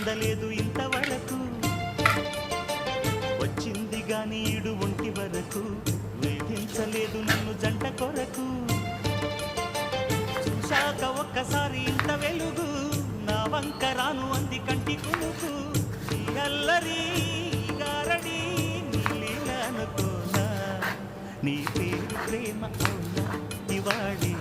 అందలేదు ఇంతవరకు వచ్చింది గాని ఈడు ఒంటి వరకు వేధించలేదు నన్ను జంట కొరకు చూశాక ఒక్కసారి ఇంత వెలుగు నా వంక రాను అంది కంటి కునుకు ఈ అల్లరి గారడి నీలీల అనుకోనా నీ పేరు ప్రేమ అవునా ఇవాడే